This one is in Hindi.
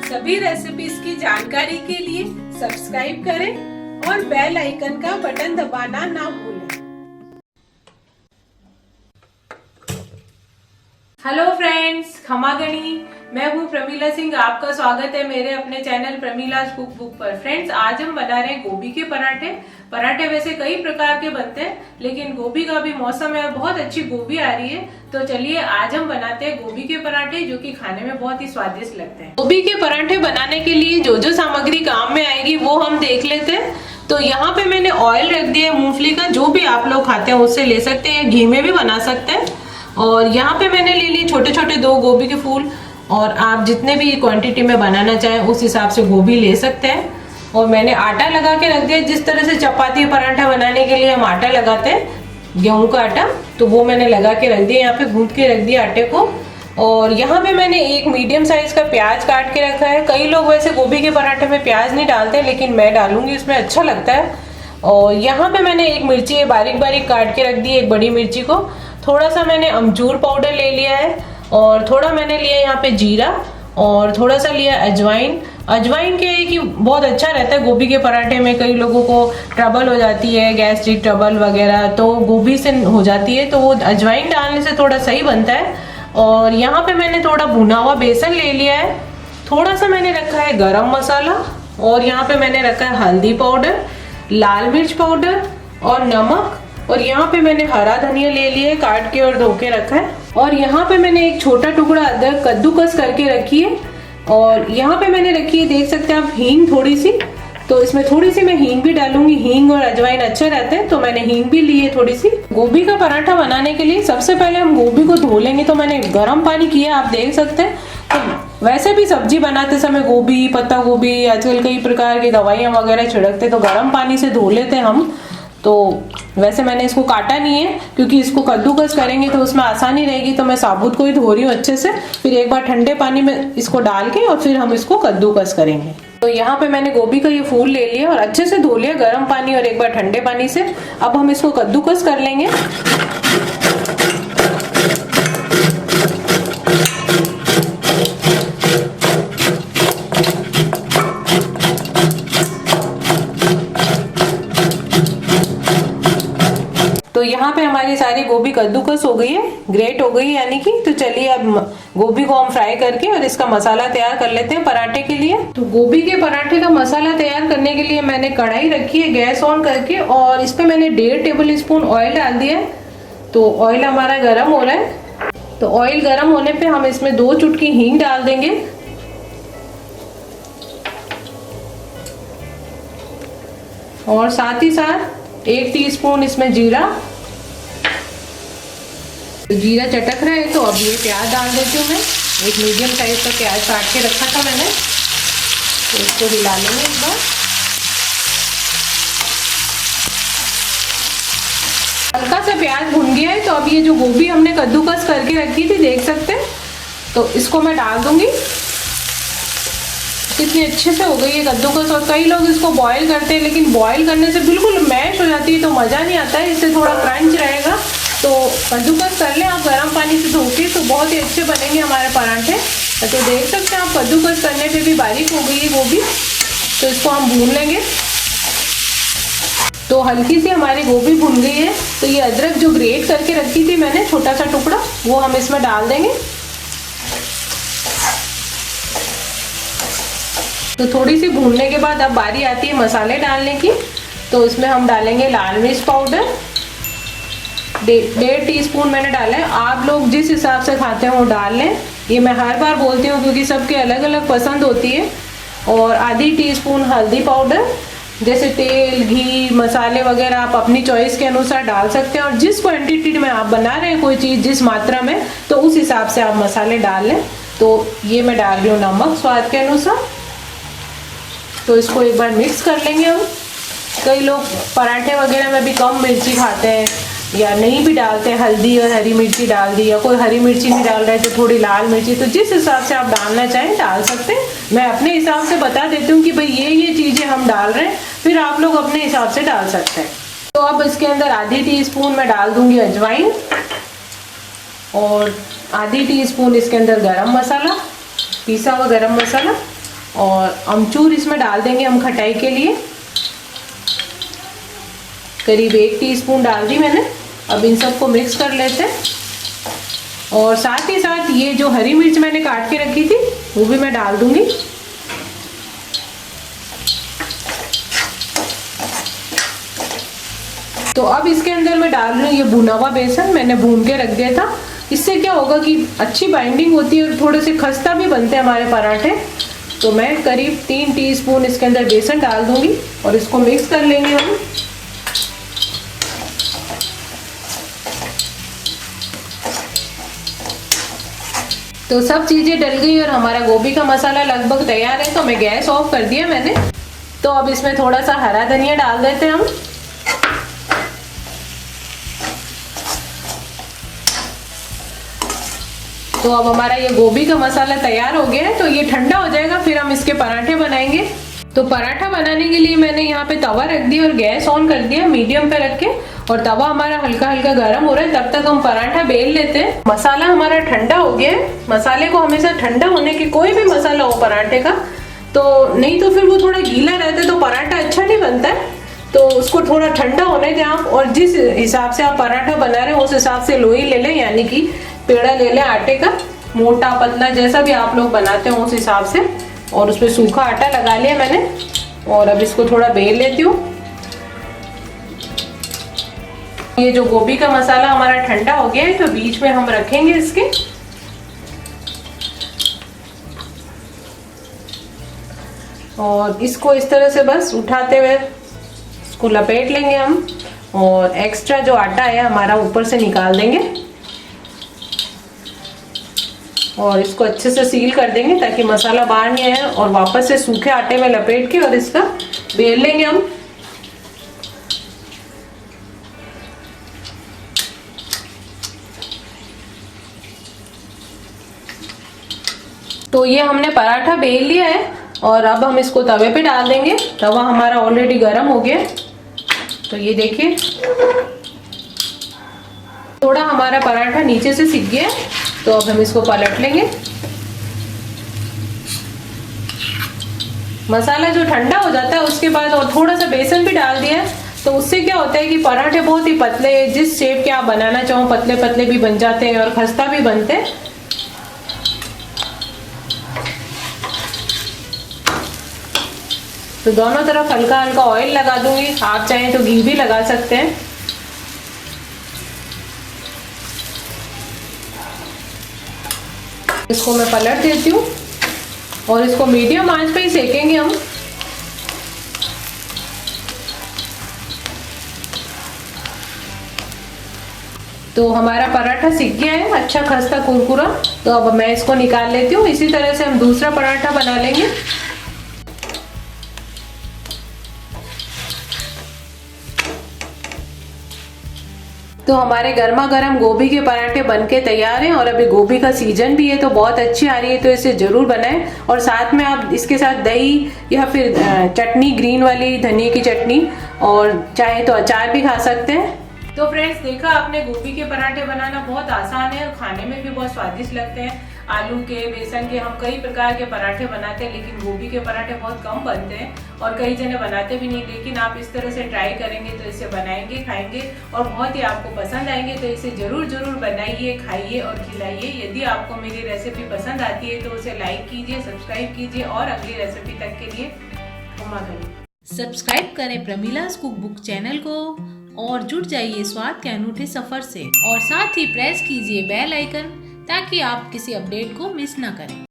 सभी रेसिपीज की जानकारी के लिए सब्सक्राइब करें और बेल आइकन का बटन दबाना ना भूलें। हेलो फ्रेंड्स, खमागणी, मैं हूँ प्रमीला सिंह। आपका स्वागत है मेरे अपने चैनल प्रमीलाज कुक बुक पर। फ्रेंड्स, आज हम बना रहे हैं गोभी के पराठे। पराठे वैसे कई प्रकार के बनते हैं, लेकिन गोभी का भी मौसम है, बहुत अच्छी गोभी आ रही है। तो चलिए आज हम बनाते हैं गोभी के पराठे, जो कि खाने में बहुत ही स्वादिष्ट लगते हैं। गोभी के पराठे बनाने के लिए जो जो सामग्री काम में आएगी वो हम देख लेते हैं। तो यहाँ पे मैंने ऑयल रख दिया है मूंगफली का, जो भी आप लोग खाते हैं उससे ले सकते हैं, घी में भी बना सकते हैं। और यहाँ पे मैंने ले ली छोटे छोटे 2 गोभी के फूल, और आप जितने भी क्वांटिटी में बनाना चाहें उस हिसाब से गोभी ले सकते हैं। और मैंने आटा लगा के रख दिया, जिस तरह से चपाती पराठा बनाने के लिए हम आटा लगाते हैं, गेहूं का आटा, तो वो मैंने लगा के रख दिया। यहाँ पे गूंथ के रख दिया आटे को। और यहाँ पे मैंने एक मीडियम साइज का प्याज काट के रखा है। कई लोग वैसे गोभी के पराठे में प्याज नहीं डालते, लेकिन मैं डालूंगी, उसमें अच्छा लगता है। और यहाँ पे मैंने एक मिर्ची बारीक बारीक काट के रख दी, एक बड़ी मिर्ची को। थोड़ा सा मैंने अमचूर पाउडर ले लिया है, और थोड़ा मैंने लिया यहाँ पे जीरा, और थोड़ा सा लिया अजवाइन। अजवाइन के कि बहुत अच्छा रहता है गोभी के पराठे में। कई लोगों को ट्रबल हो जाती है, गैस्ट्रिक ट्रबल वगैरह, तो गोभी से हो जाती है, तो वो अजवाइन डालने से थोड़ा सही बनता है। और यहाँ पे मैंने थोड़ा भुना हुआ बेसन ले लिया है। थोड़ा सा मैंने रखा है गरम मसाला, और यहाँ पे मैंने रखा है हल्दी पाउडर, लाल मिर्च पाउडर और नमक। और यहाँ पे मैंने हरा धनिया ले लिया है, काट के और धो के रखा है। और यहाँ पे मैंने एक छोटा टुकड़ा अदरक कद्दूकस करके रखी है। और यहाँ पे मैंने रखी है, देख सकते हैं आप, हींग थोड़ी सी। तो इसमें थोड़ी सी मैं हींग भी डालूंगी, हींग और अजवाइन अच्छे रहते हैं, तो मैंने हींग भी ली है थोड़ी सी। गोभी का पराठा बनाने के लिए सबसे पहले हम गोभी को धो लेंगे। तो मैंने गर्म पानी किया, आप देख सकते हैं। तो वैसे भी सब्जी बनाते समय गोभी, पत्ता गोभी, आजकल कई प्रकार की दवाइयाँ वगैरह छिड़कते, तो गर्म पानी से धो लेते हैं हम। तो वैसे मैंने इसको काटा नहीं है, क्योंकि इसको कद्दूकस करेंगे तो उसमें आसानी रहेगी, तो मैं साबुत को ही धो रही हूँ अच्छे से। फिर एक बार ठंडे पानी में इसको डाल के और फिर हम इसको कद्दूकस करेंगे। तो यहाँ पे मैंने गोभी का ये फूल ले लिया और अच्छे से धो लिया गर्म पानी और एक बार ठंडे पानी से। अब हम इसको कद्दूकस कर लेंगे। तो यहाँ पे हमारी सारी गोभी कद्दूकस हो गई है, ग्रेट हो गई है यानी कि। तो चलिए अब गोभी को हम फ्राई करके और इसका मसाला तैयार कर लेते हैं पराठे के लिए। तो गोभी के पराठे का मसाला तैयार करने के लिए मैंने कढ़ाई रखी है गैस ऑन करके, और इस पे मैंने 1.5 टेबल स्पून ऑयल डाल दिया है। तो ऑयल हमारा गर्म हो रहा है। तो ऑयल गर्म होने पे हम इसमें 2 चुटकी हींग डाल देंगे, और साथ ही साथ 1 टीस्पून इसमें जीरा। तो जीरा चटक रहा है, तो अब ये प्याज डाल देती हूँ मैं। एक मीडियम साइज का प्याज काट के रखा था मैंने, तो इसको हिला लेंगे एक बार। हल्का सा प्याज भुन गया है, तो अब ये जो गोभी हमने कद्दूकस करके रखी थी, देख सकते हैं, तो इसको मैं डाल दूंगी। कितनी अच्छे से हो गई है कद्दूकस। और कई लोग इसको बॉईल करते हैं, लेकिन बॉईल करने से बिल्कुल मैश हो जाती है, तो मज़ा नहीं आता है। इससे थोड़ा क्रंच रहेगा। तो कद्दूकस कर लें आप गर्म पानी से धो के, तो बहुत ही अच्छे बनेंगे हमारे पराठे। तो देख सकते हैं आप, कद्दूकस करने पे भी बारीक हो गई है गोभी। तो इसको हम भून लेंगे। तो हल्की सी हमारी गोभी भुन गई है। तो ये अदरक जो ग्रेट करके रखी थी मैंने, छोटा सा टुकड़ा, वो हम इसमें डाल देंगे। तो थोड़ी सी भूनने के बाद अब बारी आती है मसाले डालने की। तो इसमें हम डालेंगे लाल मिर्च पाउडर, 1.5 टीस्पून मैंने डाला है। आप लोग जिस हिसाब से खाते हैं वो डाल लें। ये मैं हर बार बोलती हूँ, क्योंकि सबके अलग अलग पसंद होती है। और आधी टीस्पून हल्दी पाउडर। जैसे तेल, घी, मसाले वगैरह आप अपनी चॉइस के अनुसार डाल सकते हैं, और जिस क्वांटिटी में आप बना रहे हैं कोई चीज़, जिस मात्रा में, तो उस हिसाब से आप मसाले डाल लें। तो ये मैं डाल रही हूँ नमक स्वाद के अनुसार। तो इसको एक बार मिक्स कर लेंगे हम। कई लोग पराठे वगैरह में भी कम मिर्ची खाते हैं, या नहीं भी डालते हैं, हल्दी और हरी मिर्ची डाल दी, या कोई हरी मिर्ची नहीं डाल रहा है तो थोड़ी लाल मिर्ची। तो जिस हिसाब से आप डालना चाहें डाल सकते हैं। मैं अपने हिसाब से बता देती हूँ कि भाई ये चीज़ें हम डाल रहे हैं, फिर आप लोग अपने हिसाब से डाल सकते हैं। तो अब इसके अंदर आधी टीस्पून मैं डाल दूंगी अजवाइन, और आधी टीस्पून इसके अंदर गरम मसाला, पिसा हुआ गरम मसाला, और अमचूर इसमें डाल देंगे हम खटाई के लिए, करीब 1 टीस्पून डाल दी मैंने। अब इन सबको मिक्स कर लेते हैं और साथ ही साथ ये जो हरी मिर्च मैंने काट के रखी थी वो भी मैं डाल दूंगी। तो अब इसके अंदर मैं डाल रही हूँ ये भुना हुआ बेसन, मैंने भून के रख दिया था। इससे क्या होगा कि अच्छी बाइंडिंग होती है और थोड़े से खस्ता भी बनते हैं हमारे पराठे। तो मैं करीब 3 टीस्पून इसके अंदर बेसन डाल दूंगी और इसको मिक्स कर लेंगे हम। तो सब चीजें डल गई और हमारा गोभी का मसाला लगभग तैयार है। तो मैं गैस ऑफ कर दिया मैंने। तो अब इसमें थोड़ा सा हरा धनिया डाल देते हैं हम। तो अब हमारा ये गोभी का मसाला तैयार हो गया है। तो ये ठंडा हो जाएगा, फिर हम इसके पराठे बनाएंगे। तो पराठा बनाने के लिए मैंने यहाँ पे तवा रख दिया और गैस ऑन कर दिया मीडियम पे रख के, और तवा हमारा हल्का हल्का गर्म हो रहा है। तब तक हम पराठा बेल लेते हैं। मसाला हमारा ठंडा हो गया है। मसाले को हमेशा ठंडा होने के, कोई भी मसाला हो पराठे का, तो नहीं तो फिर वो थोड़ा गीला रहता है तो पराठा अच्छा नहीं बनता है। तो उसको थोड़ा ठंडा होने दें आप, और जिस हिसाब से आप पराठा बना रहे हो उस हिसाब से लोई ले लें, यानी कि पेड़ा ले लें आटे का, मोटा पतला जैसा भी आप लोग बनाते हो उस हिसाब से। और उसमें सूखा आटा लगा लिया मैंने और अब इसको थोड़ा बेल लेती हूँ। ये जो गोभी का मसाला हमारा ठंडा हो गया है तो बीच में हम रखेंगे इसके, और इसको इस तरह से बस उठाते हुए इसको लपेट लेंगे हम, और एक्स्ट्रा जो आटा है हमारा ऊपर से निकाल देंगे और इसको अच्छे से सील कर देंगे ताकि मसाला बाहर नहीं आए, और वापस से सूखे आटे में लपेट के और इसका बेल लेंगे हम। तो ये हमने पराठा बेल लिया है और अब हम इसको तवे पे डाल देंगे। तवा हमारा ऑलरेडी गर्म हो गया। तो ये देखिए थोड़ा हमारा पराठा नीचे से सिक गया है। तो अब हम इसको पलट लेंगे। मसाला जो ठंडा हो जाता है उसके बाद और थोड़ा सा बेसन भी डाल दिया, तो उससे क्या होता है कि पराठे बहुत ही पतले, जिस शेप के आप बनाना चाहो पतले पतले भी बन जाते हैं और खस्ता भी बनते हैं। तो दोनों तरफ हल्का हल्का ऑयल लगा दूंगी, आप चाहें तो घी भी लगा सकते हैं। इसको मैं पलट देती हूँ और इसको मीडियम आंच पे ही सेकेंगे हम। तो हमारा पराठा सिक गया है, अच्छा खस्ता कुरकुरा। तो अब मैं इसको निकाल लेती हूँ। इसी तरह से हम दूसरा पराठा बना लेंगे। तो हमारे गर्मा गर्म गोभी के पराठे बनके तैयार हैं, और अभी गोभी का सीजन भी है तो बहुत अच्छी आ रही है, तो इसे जरूर बनाएं। और साथ में आप इसके साथ दही या फिर चटनी, ग्रीन वाली धनिया की चटनी, और चाहे तो अचार भी खा सकते हैं। तो फ्रेंड्स देखा आपने, गोभी के पराठे बनाना बहुत आसान है और खाने में भी बहुत स्वादिष्ट लगते हैं। आलू के, बेसन के, हम कई प्रकार के पराठे बनाते हैं, लेकिन गोभी के पराठे बहुत कम बनते हैं और कई जने बनाते भी नहीं। लेकिन आप इस तरह से ट्राई करेंगे तो इसे बनाएंगे, खाएंगे और बहुत ही आपको पसंद आएंगे। तो इसे जरूर जरूर बनाइए, खाइए और खिलाइए। यदि आपको मेरी रेसिपी पसंद आती है तो उसे लाइक कीजिए, सब्सक्राइब कीजिए और अगली रेसिपी तक के लिए सब्सक्राइब करें प्रमीला's कुक बुक चैनल को और जुड़ जाइए स्वाद के अनूठे सफर से, और साथ ही प्रेस कीजिए बेल आइकन ताकि आप किसी अपडेट को मिस ना करें।